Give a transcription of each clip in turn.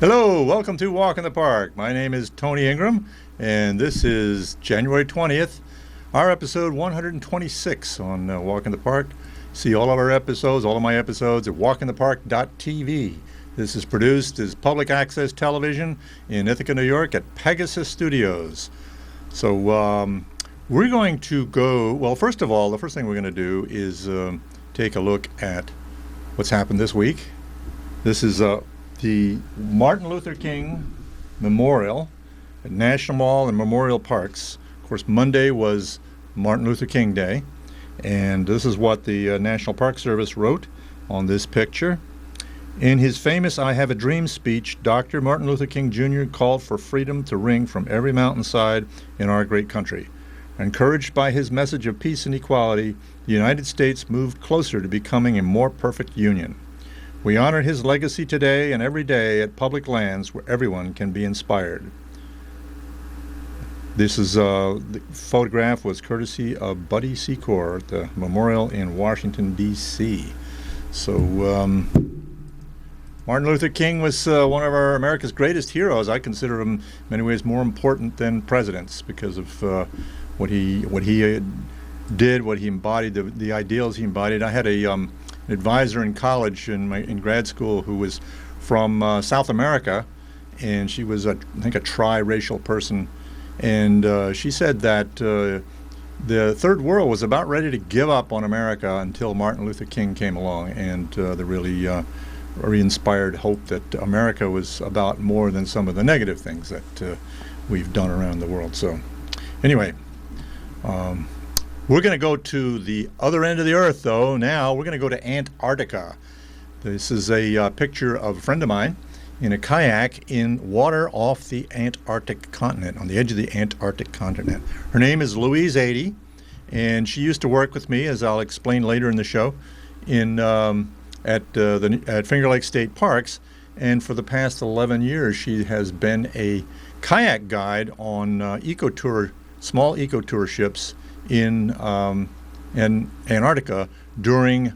Hello, welcome to Walk in the Park. My name is Tony Ingram, and this is January 20th, our episode 126 on Walk in the Park. See all of our episodes, all of my episodes at walkinthepark.tv. This is produced as public access television in Ithaca, New York at Pegasus Studios. So we're going to go, well, first of all, the first thing we're going to do is take a look at what's happened this week. This is the Martin Luther King Memorial at National Mall and Memorial Parks. Of course, Monday was Martin Luther King Day, and this is what the National Park Service wrote on this picture. In his famous I Have a Dream speech, Dr. Martin Luther King Jr. called for freedom to ring from every mountainside in our great country. Encouraged by his message of peace and equality, the United States moved closer to becoming a more perfect union. We honor his legacy today and every day at public lands where everyone can be inspired. This is the photograph was courtesy of Buddy Secor at the memorial in Washington, D.C. So Martin Luther King was one of our America's greatest heroes. I consider him in many ways more important than presidents because of what he did, what he embodied, the ideals he embodied. I had an advisor in college in grad school who was from South America, and she was I think a tri-racial person, and she said that the third world was about ready to give up on America until Martin Luther King came along, and the really inspired hope that America was about more than some of the negative things that we've done around the world. So anyway, we're going to go to the other end of the earth, though. Now we're going to go to Antarctica. This is a picture of a friend of mine in a kayak in water off the Antarctic continent, on the edge of the Antarctic continent. Her name is Louise 80, and she used to work with me, as I'll explain later in the show, at Finger Lakes State Parks. And for the past 11 years, she has been a kayak guide on small eco-tour ships in Antarctica during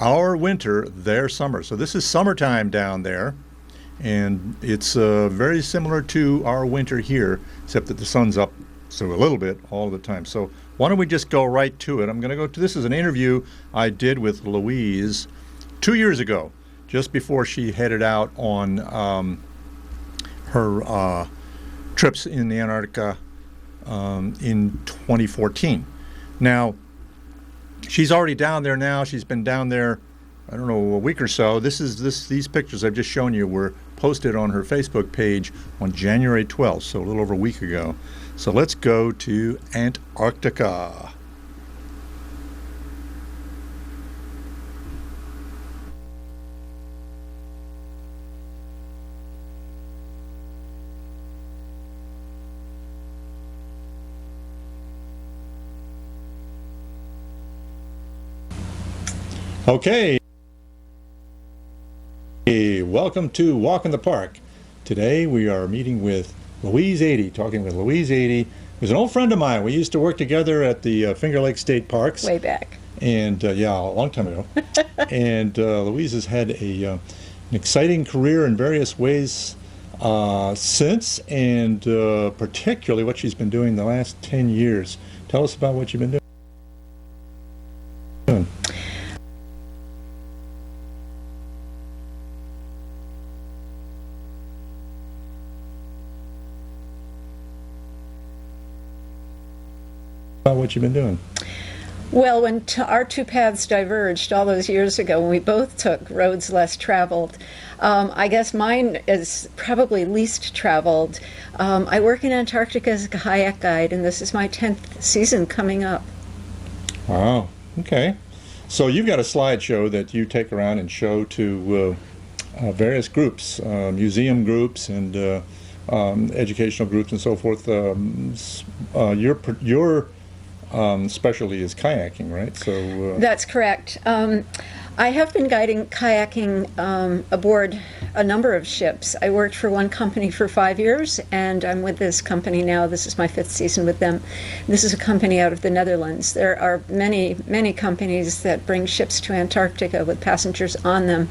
our winter, their summer. So this is summertime down there, and it's very similar to our winter here, except that the sun's up so a little bit all the time. So why don't we just go right to it? I'm going to go to, this is an interview I did with Louise 2 years ago, just before she headed out on her trips in the Antarctica in 2014. Now, she's already down there now. She's been down there, I don't know, a week or so. These pictures I've just shown you were posted on her Facebook page on January 12th, so a little over a week ago. So let's go to Antarctica. Okay, welcome to Walk in the Park. Today we are meeting with Louise 80, talking with Louise 80, who's an old friend of mine. We used to work together at the Finger Lakes State Parks. Way back. And yeah, a long time ago. And Louise has had an exciting career in various ways since, and particularly what she's been doing the last 10 years. Tell us about what you've been doing. About what you've been doing. Well, when our two paths diverged all those years ago, when we both took roads less traveled, I guess mine is probably least traveled. I work in Antarctica as a kayak guide, and this is my 10th season coming up. Wow. Okay. So you've got a slideshow that you take around and show to various groups, museum groups and educational groups and so forth. Your specialty is kayaking, right? So that's correct. I have been guiding kayaking aboard a number of ships. I worked for one company for 5 years, and I'm with this company now. This is my 5th season with them. This is a company out of the Netherlands. There are many, many companies that bring ships to Antarctica with passengers on them.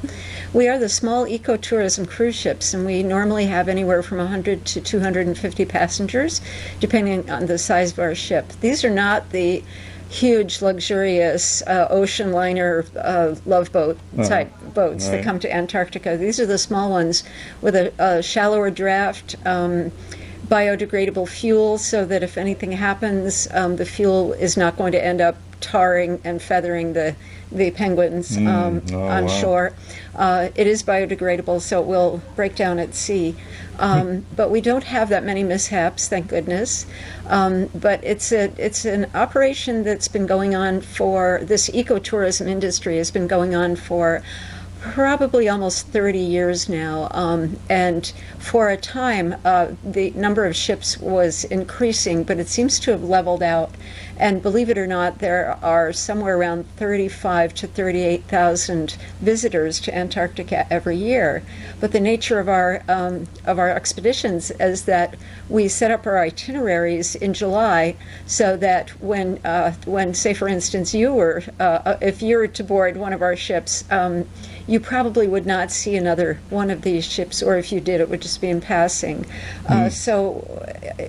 We are the small ecotourism cruise ships, and we normally have anywhere from 100 to 250 passengers, depending on the size of our ship. These are not the huge, luxurious ocean liner love boat type boats that come to Antarctica. These are the small ones with a shallower draft, biodegradable fuel, so that if anything happens, the fuel is not going to end up tarring and feathering the penguins on shore. It is biodegradable, so it will break down at sea. But we don't have that many mishaps, thank goodness. But it's an operation that's been going on for, this ecotourism industry has been going on for probably almost 30 years now. And for a time, the number of ships was increasing, but it seems to have leveled out. And believe it or not, there are somewhere around 35 to 38,000 visitors to Antarctica every year. But the nature of our expeditions is that we set up our itineraries in July, so that when say for instance you were, if you were to board one of our ships, you probably would not see another one of these ships, or if you did, it would just be in passing. So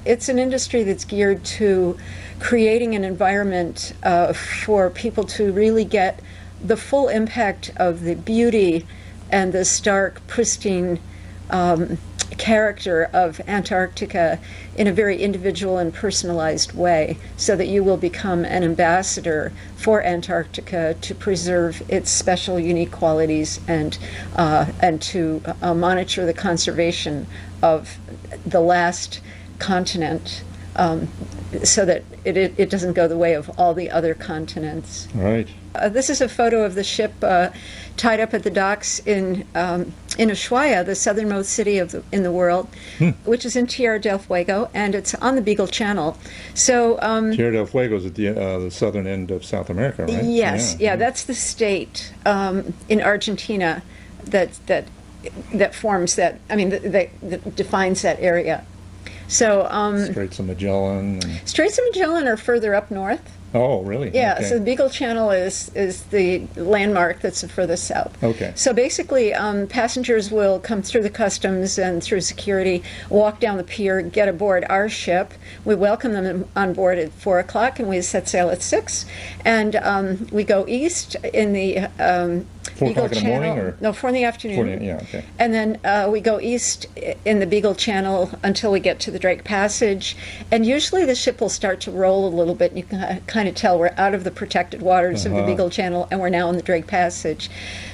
it's an industry that's geared to creating an environment for people to really get the full impact of the beauty and the stark, pristine character of Antarctica in a very individual and personalized way, so that you will become an ambassador for Antarctica to preserve its special, unique qualities, and to monitor the conservation of the last continent, so that it doesn't go the way of all the other continents. Right. This is a photo of the ship tied up at the docks in Ushuaia, the southernmost city in the world, which is in Tierra del Fuego, and it's on the Beagle Channel. So Tierra del Fuego is at the southern end of South America, right? Yes, yeah, that's the state in Argentina that forms that. I mean, that defines that area. So Straits of Magellan. Straits of Magellan are further up north. Oh, really? Yeah, Okay. so the Beagle Channel is the landmark that's furthest south. Okay. So basically, passengers will come through the customs and through security, walk down the pier, get aboard our ship. We welcome them on board at 4 o'clock, and we set sail at 6. And we go east in the 4 Beagle o'clock in the Channel. morning, or? No, 4 in the afternoon. Yeah, okay. And then we go east in the Beagle Channel until we get to the Drake Passage. And usually the ship will start to roll a little bit, and you can kind of tell we're out of the protected waters of the Beagle Channel, and we're now in the Drake Passage.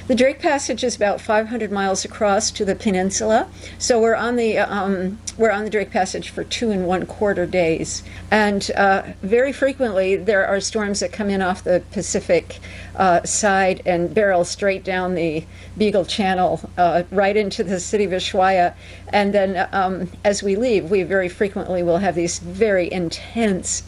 The Drake Passage is about 500 miles across to the peninsula. So we're on the Drake Passage for 2 1/4 days. And very frequently there are storms that come in off the Pacific side and barrel straight down the Beagle Channel right into the city of Ushuaia. And then as we leave, we very frequently will have these very intense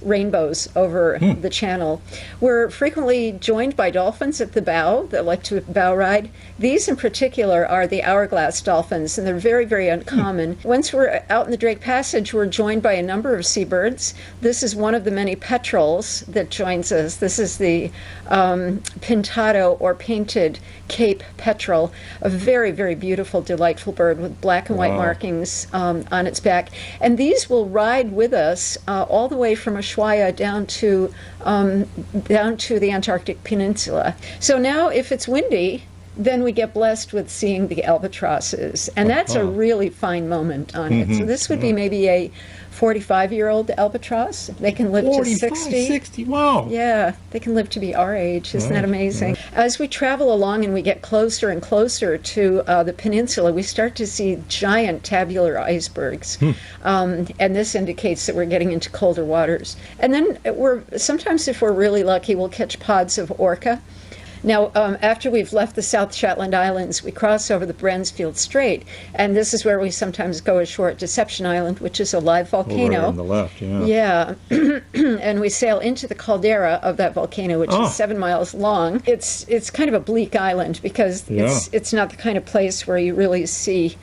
rainbows over the channel. We're frequently joined by dolphins at the bow that like to bow ride. These in particular are the hourglass dolphins, and they're very, very uncommon. Once we're out in the Drake Passage, we're joined by a number of seabirds. This is one of the many petrels that joins us. This is the pintado or painted Cape petrel, a very, very beautiful, delightful bird with black and white markings on its back. And these will ride with us all the way from Ushuaia down to the Antarctic Peninsula. So now, if it's windy, then we get blessed with seeing the albatrosses, and that's a really fine moment on it. So this would be maybe a 45-year-old albatross. They can live to 60. Wow. Yeah, they can live to be our age. Isn't that amazing? As we travel along and we get closer and closer to the peninsula, we start to see giant tabular icebergs. And this indicates that we're getting into colder waters. And then sometimes if we're really lucky, we'll catch pods of orca. Now, after we've left the South Shetland Islands, we cross over the Bransfield Strait, and this is where we sometimes go ashore at Deception Island, which is a live volcano. Over on the left, yeah. Yeah, and we sail into the caldera of that volcano, which is 7 miles long. It's kind of a bleak island because it's not the kind of place where you really see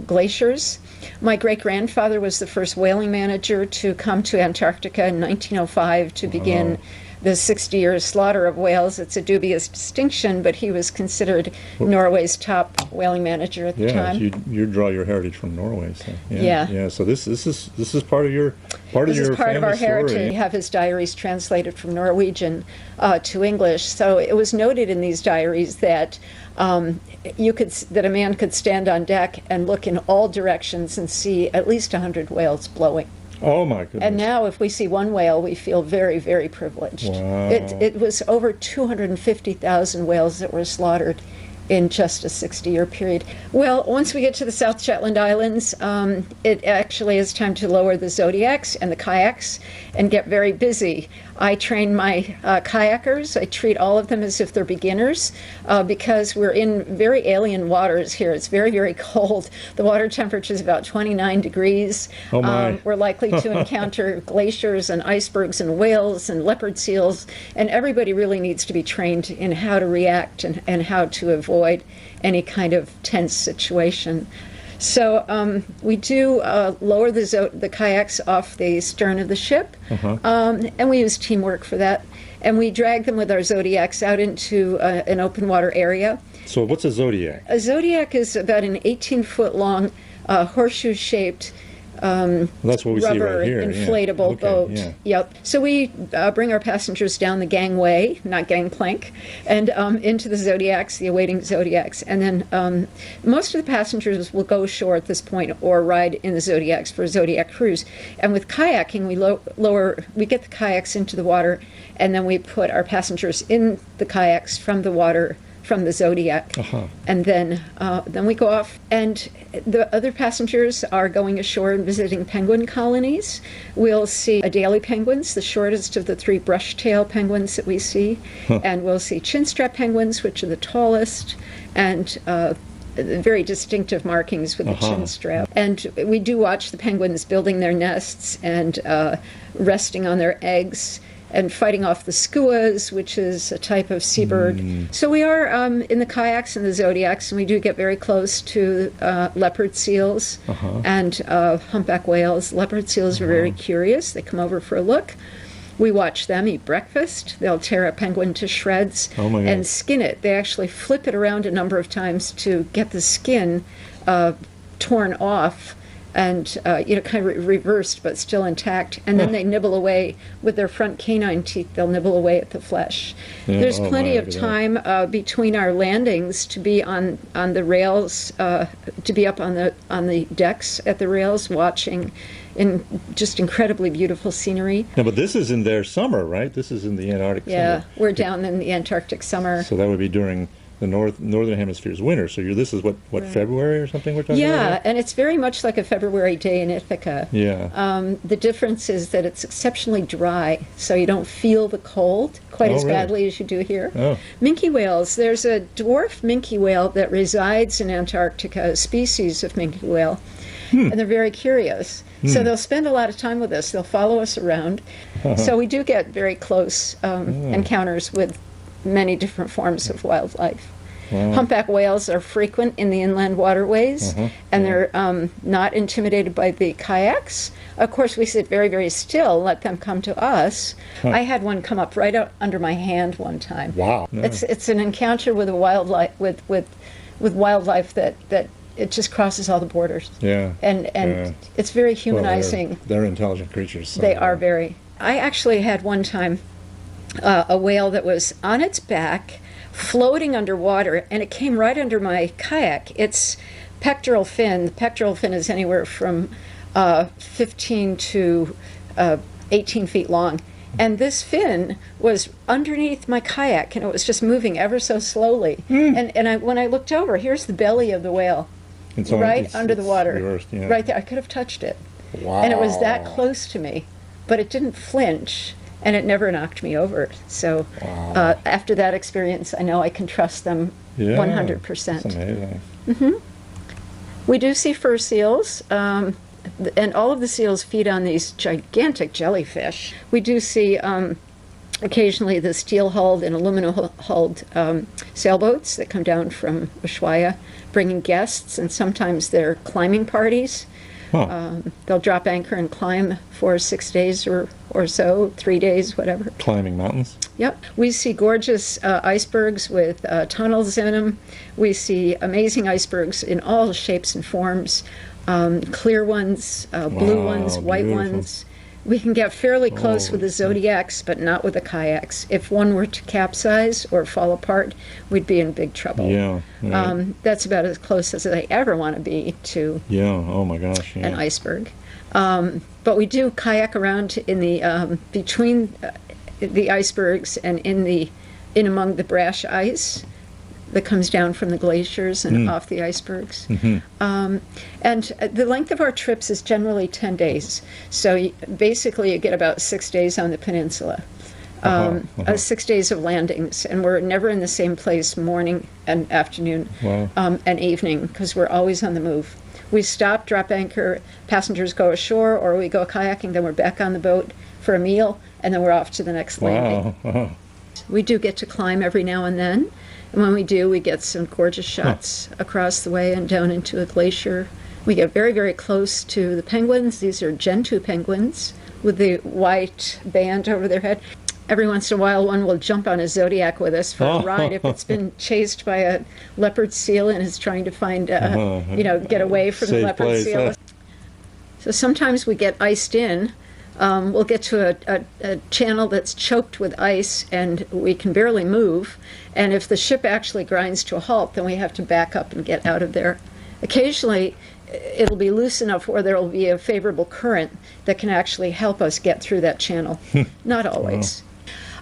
glaciers. My great-grandfather was the first whaling manager to come to Antarctica in 1905 to begin the 60-year slaughter of whales. It's a dubious distinction, but he was considered Norway's top whaling manager at the time. Yeah, you draw your heritage from Norway. So, yeah. So this is part of your This is part of our heritage. Story. We have his diaries translated from Norwegian to English. So it was noted in these diaries that that a man could stand on deck and look in all directions and see at least 100 whales blowing. Oh my goodness. And now if we see one whale, we feel very, very privileged. Wow. It was over 250,000 whales that were slaughtered in just a 60-year period. Well, once we get to the South Shetland Islands, it actually is time to lower the zodiacs and the kayaks and get very busy. I train my kayakers. I treat all of them as if they're beginners because we're in very alien waters here. It's very, very cold. The water temperature is about 29 degrees. Oh my. We're likely to encounter glaciers and icebergs and whales and leopard seals, and everybody really needs to be trained in how to react and how to avoid any kind of tense situation. So we do lower the kayaks off the stern of the ship, and we use teamwork for that. And we drag them with our zodiacs out into an open water area. So what's a zodiac? A zodiac is about an 18-foot long horseshoe-shaped that's what we see rubber right here. inflatable boat. Yeah. Yep. So we bring our passengers down the gangway, not gangplank, and into the zodiacs, the awaiting zodiacs, and then most of the passengers will go ashore at this point or ride in the zodiacs for a zodiac cruise. And with kayaking, we get the kayaks into the water, and then we put our passengers in the kayaks from the water, from the zodiac, and then we go off, and the other passengers are going ashore and visiting penguin colonies. We'll see Adelie penguins, the shortest of the 3 brush-tail penguins that we see, and we'll see chinstrap penguins, which are the tallest, and very distinctive markings with the chin strap. And we do watch the penguins building their nests and resting on their eggs and fighting off the skuas, which is a type of seabird. So we are in the kayaks and the zodiacs, and we do get very close to leopard seals and humpback whales. Leopard seals are very curious. They come over for a look. We watch them eat breakfast. They'll tear a penguin to shreds and skin it. They actually flip it around a number of times to get the skin torn off and kind of reversed but still intact, and then they nibble away with their front canine teeth. They'll nibble away at the flesh. There's plenty of time between our landings to be on the rails, to be up on the decks at the rails watching in just incredibly beautiful scenery. No, but this is in their summer, right? This is in the Antarctic summer. Yeah, we're down in the Antarctic summer. So that would be during the northern hemisphere's winter. So this is what February or something we're talking about? Yeah, and it's very much like a February day in Ithaca. Yeah. The difference is that it's exceptionally dry, so you don't feel the cold quite as badly as you do here. Oh. Minke whales. There's a dwarf minke whale that resides in Antarctica, a species of minke whale, and they're very curious. So they'll spend a lot of time with us. They'll follow us around. So we do get very close encounters with many different forms of wildlife. Humpback whales are frequent in the inland waterways, and they're not intimidated by the kayaks. Of course, we sit very, very still, let them come to us. I had one come up right out under my hand one time. Wow. It's an encounter with a wildlife with wildlife that it just crosses all the borders. Yeah. And it's very humanizing. Well, they're intelligent creatures. So they are very. I actually had one time a whale that was on its back, floating underwater, and it came right under my kayak. Its pectoral fin, the pectoral fin is anywhere from 15 to 18 feet long. And this fin was underneath my kayak, and it was just moving ever so slowly. And when I looked over, here's the belly of the whale, under the water, yours, yeah. right there. I could have touched it. Wow. And it was that close to me, but it didn't flinch. and it never knocked me over. So after that experience, I know I can trust them Yeah, 100%. That's amazing. We do see fur seals, and all of the seals feed on these gigantic jellyfish. We do see occasionally the steel-hulled and aluminum-hulled sailboats that come down from Ushuaia bringing guests, and sometimes they're climbing parties. Huh. They'll drop anchor and climb for 6 days or so, 3 days, whatever. Climbing mountains. Yep. We see gorgeous icebergs with tunnels in them. We see amazing icebergs in all shapes and forms, clear ones, blue Wow, ones, white beautiful. ones. We can get fairly close with the Zodiacs, but not with the kayaks. If one were to capsize or fall apart, we'd be in big trouble. Yeah. Yeah. That's about as close as I ever want to be to Yeah. Oh my gosh. Yeah. an iceberg. But we do kayak around in the between the icebergs and in among the brash ice that comes down from the glaciers and off the icebergs. And the length of our trips is generally 10 days. So basically you get about 6 days on the peninsula. 6 days of landings, and we're never in the same place morning and afternoon and evening, because we're always on the move. We stop, drop anchor, passengers go ashore, or we go kayaking, then we're back on the boat for a meal, and then we're off to the next landing. Wow. We do get to climb every now and then, and when we do, we get some gorgeous shots across the way and down into a glacier. We get very, very close to the penguins. These are Gentoo penguins with the white band over their head. Every once in a while, one will jump on a Zodiac with us for a ride if it's been chased by a leopard seal and is trying to find, get away from the Safe leopard place, seal. huh? So sometimes we get iced in. We'll get to a channel that's choked with ice and we can barely move. And if the ship actually grinds to a halt, then we have to back up and get out of there. Occasionally, it'll be loose enough where there will be a favorable current that can actually help us get through that channel. Not always.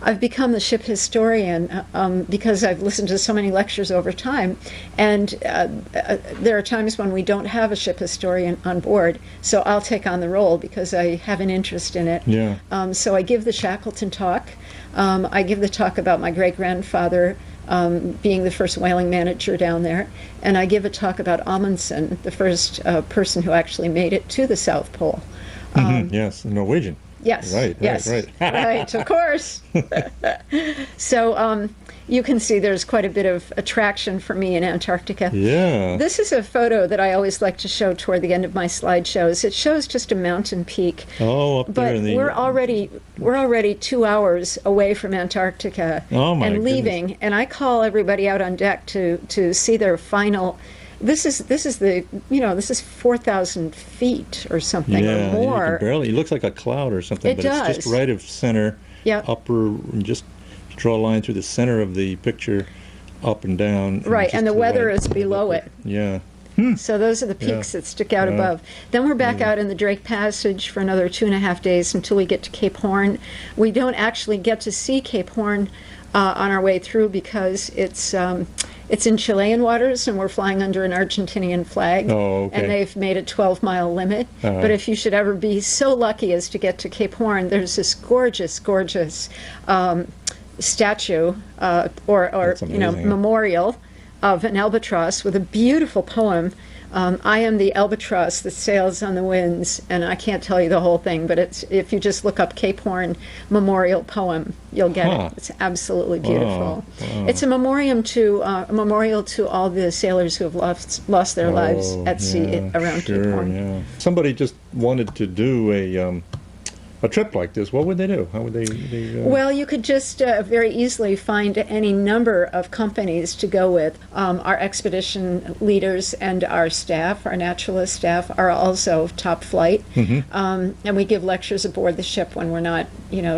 I've become the ship historian because I've listened to so many lectures over time, and there are times when we don't have a ship historian on board, so I'll take on the role because I have an interest in it. Yeah. So I give the Shackleton talk. I give the talk about my great-grandfather being the first whaling manager down there, and I give a talk about Amundsen, the first person who actually made it to the South Pole. Yes, Norwegian. Yes. Right. Yes. Right. Right. Of course. So you can see there's quite a bit of attraction for me in Antarctica. Yeah. This is a photo that I always like to show toward the end of my slideshows. It shows just a mountain peak. Oh, up there But in the. we're already 2 hours away from Antarctica Oh, my and leaving. goodness. And I call everybody out on deck to see their final. This is 4,000 feet or something Yeah, or more. you can barely. It looks like a cloud or something, It but it's does. just right of center. Yep. Upper, and just draw a line through the center of the picture, up and down. Right, just and the to weather right. is below it. Yeah. So those are the peaks that stick out Yeah. above. Then we're back out in the Drake Passage for another 2.5 days until we get to Cape Horn. We don't actually get to see Cape Horn on our way through because it's in Chilean waters and we're flying under an Argentinian flag. Oh, okay. And they've made a 12-mile limit. But if you should ever be so lucky as to get to Cape Horn, there's this gorgeous, gorgeous statue or That's amazing. memorial of an albatross with a beautiful poem. I am the albatross that sails on the winds, and I can't tell you the whole thing, but it's if you just look up Cape Horn memorial poem, you'll get it. It's absolutely beautiful. Wow. It's a memorial to all the sailors who have lost their lives at sea around Cape Horn. Yeah. Somebody just wanted to do a trip like this. What would they do? How would they Well, you could just very easily find any number of companies to go with. Our expedition leaders and our staff, our naturalist staff, are also top flight. And we give lectures aboard the ship when we're not,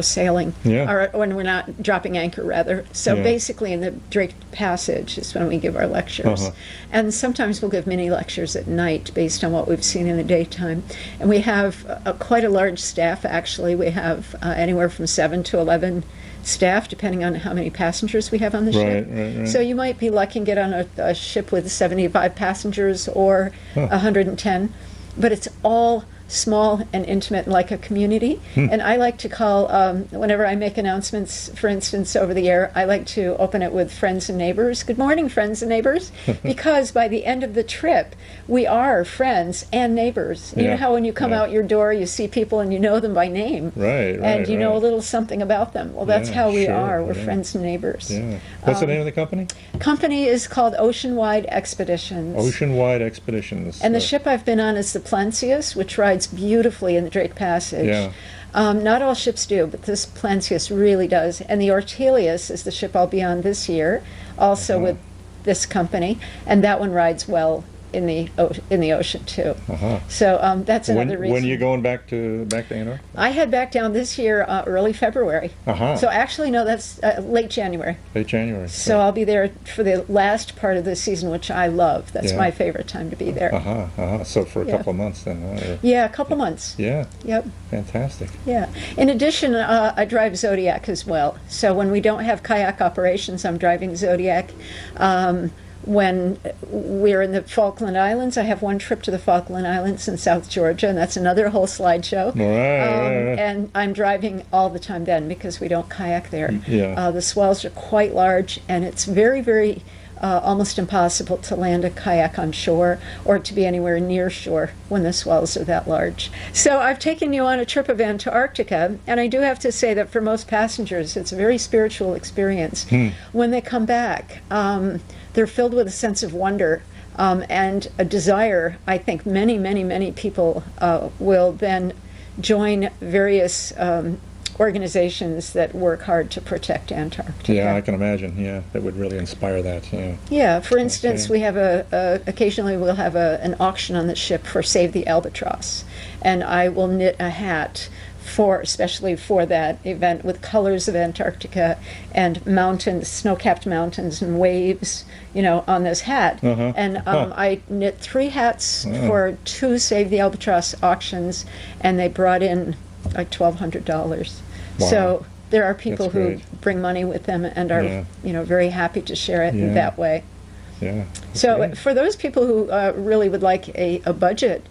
sailing, Yeah. or when we're not dropping anchor, rather. So Yeah. basically in the Drake Passage is when we give our lectures. And sometimes we'll give mini lectures at night based on what we've seen in the daytime. And we have quite a large staff, actually. We have anywhere from 7 to 11 staff, depending on how many passengers we have on the ship. Right. So you might be lucky and get on a ship with 75 passengers or 110, but it's all small and intimate, like a community. And I like to call, whenever I make announcements, for instance, over the air, I like to open it with friends and neighbors. Good morning, friends and neighbors, because by the end of the trip, we are friends and neighbors. You know how when you come out your door, you see people and you know them by name. Right, And you know a little something about them. Well, that's how we are. We're friends and neighbors. Yeah. What's the name of the company? Company is called Oceanwide Expeditions. Oceanwide Expeditions. And the ship I've been on is the Plancius, which rides beautifully in the Drake Passage. Yeah. Not all ships do, but this Plancius really does. And the Ortelius is the ship I'll be on this year, also with this company, and that one rides well in the ocean too. So that's another reason. When are you going back to Antarctica? I head back down this year, early February. So actually, no, that's late January. Late January. So I'll be there for the last part of the season, which I love. That's my favorite time to be there. So for a couple of months then. Yeah, a couple months. Yeah. Yep. Fantastic. Yeah. In addition, I drive Zodiac as well. So when we don't have kayak operations, I'm driving Zodiac. When we're in the Falkland Islands, I have one trip to the Falkland Islands in South Georgia, and that's another whole slideshow. Right. And I'm driving all the time then because we don't kayak there. Yeah. The swells are quite large, and it's very, very almost impossible to land a kayak on shore or to be anywhere near shore when the swells are that large. So I've taken you on a trip of Antarctica, and I do have to say that for most passengers, it's a very spiritual experience. When they come back, they're filled with a sense of wonder and a desire. I think many, many, many people will then join various organizations that work hard to protect Antarctica. Yeah, I can imagine. Yeah, that would really inspire that. Yeah. Yeah. For instance, we have occasionally we'll have an auction on the ship for Save the Albatross, and I will knit a hat especially for that event with colors of Antarctica and mountains, snow-capped mountains and waves, on this hat. And I knit 3 hats for 2 Save the Albatross auctions, and they brought in like $1,200. Wow. So there are people That's who great. Bring money with them and are, very happy to share it in that way. Yeah. So great. for those people who really would like a budget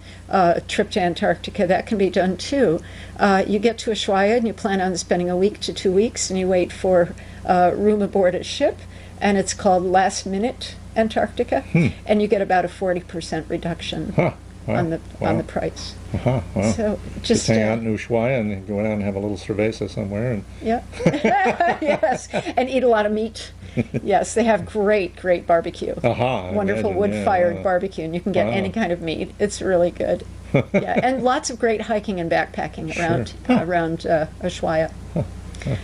trip to Antarctica, that can be done too. You get to Ushuaia and you plan on spending a week to 2 weeks, and you wait for room aboard a ship, and it's called Last Minute Antarctica, and you get about a 40% reduction on the price. Well, So just hang out in Ushuaia and go down and have a little cerveza somewhere. And yeah, yes, and eat a lot of meat. Yes, they have great barbecue. Wonderful wood-fired barbecue, and you can get any kind of meat. It's really good. Yeah, and lots of great hiking and backpacking around Ushuaia.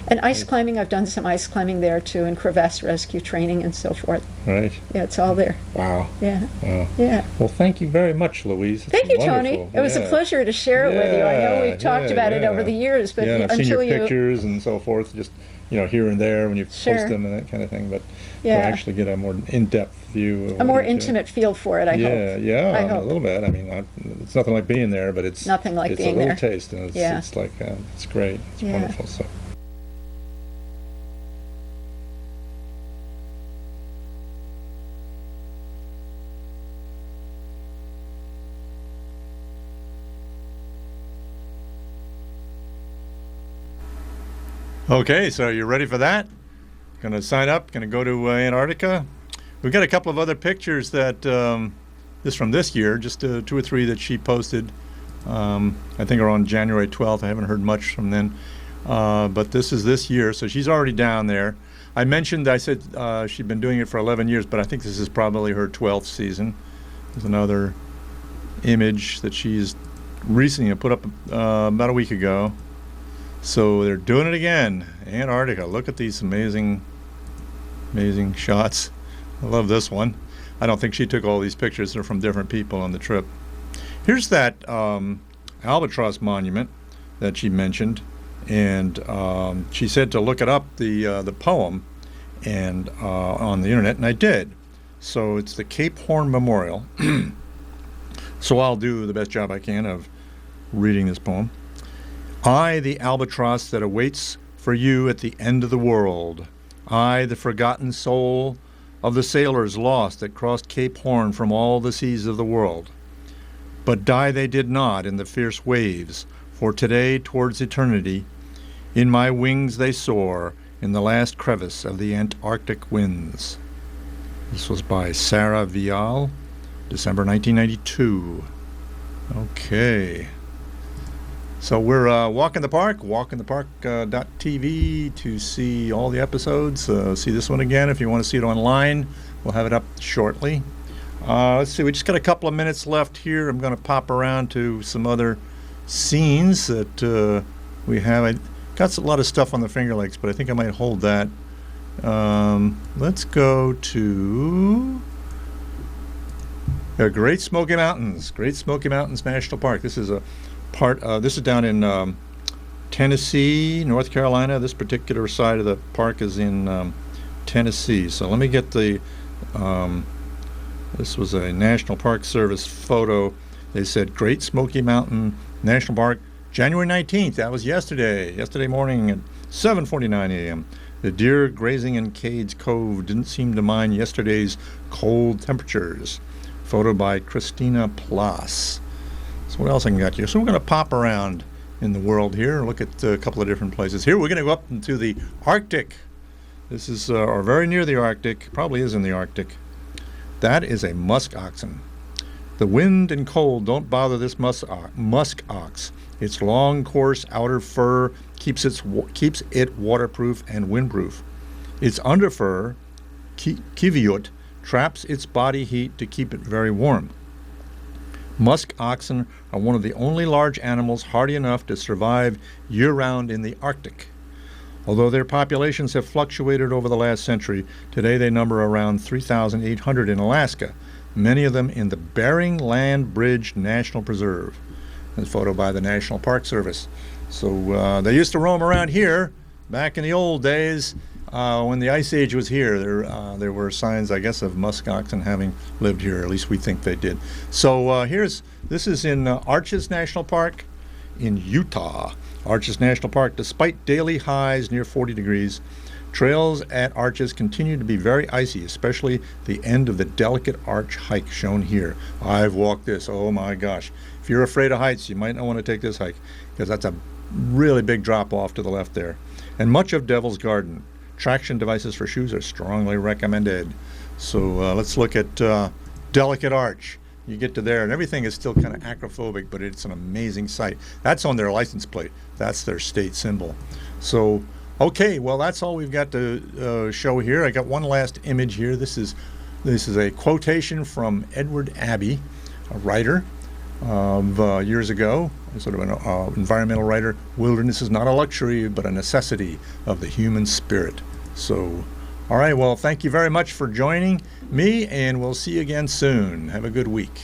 And ice climbing, I've done some ice climbing there too, and crevasse rescue training and so forth. Right. Yeah, it's all there. Wow. Yeah. Wow. Yeah. Well, thank you very much, Louise. It's Thank you, wonderful. Tony. It was a pleasure to share it with you. I know we've talked about it over the years, but I've seen until your pictures and so forth, just here and there when you post them and that kind of thing, but to actually get a more in-depth view. A more intimate feel for it, I hope. Yeah, I a hope. little bit. I mean, it's nothing like being there, but it's nothing like being there. It's a little taste, and it's like, it's great. It's wonderful. So. Okay, so you ready for that? Going to sign up, going to go to Antarctica. We've got a couple of other pictures that, this from this year, just 2 or 3 that she posted. I think are on January 12th. I haven't heard much from then. But this is this year, so she's already down there. I said she'd been doing it for 11 years, but I think this is probably her 12th season. There's another image that she's recently put up about a week ago. So they're doing it again. Antarctica. Look at these amazing shots. I love this one. I don't think she took all these pictures. They're from different people on the trip. Here's that albatross monument that she mentioned, and she said to look it up, the poem, and on the internet, and I did. So it's the Cape Horn Memorial. So I'll do the best job I can of reading this poem. I, the albatross that awaits for you at the end of the world. I, the forgotten soul of the sailors lost that crossed Cape Horn from all the seas of the world. But die they did not in the fierce waves, for today towards eternity, in my wings they soar, in the last crevice of the Antarctic winds. This was by Sarah Vial, December 1992. Okay. So we're walking the park, walkingthepark.tv to see all the episodes. See this one again if you want to see it online. We'll have it up shortly. Let's see, we just got a couple of minutes left here. I'm going to pop around to some other scenes that we have. I got a lot of stuff on the Finger Lakes, but I think I might hold that. Let's go to Great Smoky Mountains. Great Smoky Mountains National Park. This is a part. This is down in Tennessee, North Carolina. This particular side of the park is in Tennessee. So let me get the. This was a National Park Service photo. They said Great Smoky Mountain National Park, January 19th. That was yesterday morning at 7:49 a.m. The deer grazing in Cades Cove didn't seem to mind yesterday's cold temperatures. Photo by Christina Plas. So what else I can get here? So we're going to pop around in the world here, look at a couple of different places. Here we're going to go up into the Arctic. This is, or very near the Arctic, probably is in the Arctic. That is a musk oxen. The wind and cold don't bother this musk ox. Its long, coarse outer fur keeps it waterproof and windproof. Its underfur, kiviut, traps its body heat to keep it very warm. Musk oxen are one of the only large animals hardy enough to survive year-round in the Arctic. Although their populations have fluctuated over the last century, today they number around 3,800 in Alaska, many of them in the Bering Land Bridge National Preserve. A photo by the National Park Service. So they used to roam around here back in the old days when the Ice Age was here. There were signs, I guess, of musk oxen having lived here. At least we think they did. So this is in Arches National Park in Utah. Arches National Park, despite daily highs near 40 degrees, trails at Arches continue to be very icy, especially the end of the Delicate Arch hike shown here. I've walked this. Oh my gosh. If you're afraid of heights, you might not want to take this hike because that's a really big drop off to the left there. And much of Devil's Garden. Traction devices for shoes are strongly recommended. So let's look at Delicate Arch. You get to there, and everything is still kind of acrophobic, but it's an amazing sight. That's on their license plate. That's their state symbol. So, okay, well, that's all we've got to show here. I got one last image here. This is a quotation from Edward Abbey, a writer of years ago, sort of an environmental writer. Wilderness is not a luxury, but a necessity of the human spirit. So, all right, well, thank you very much for joining me, and we'll see you again soon. Have a good week.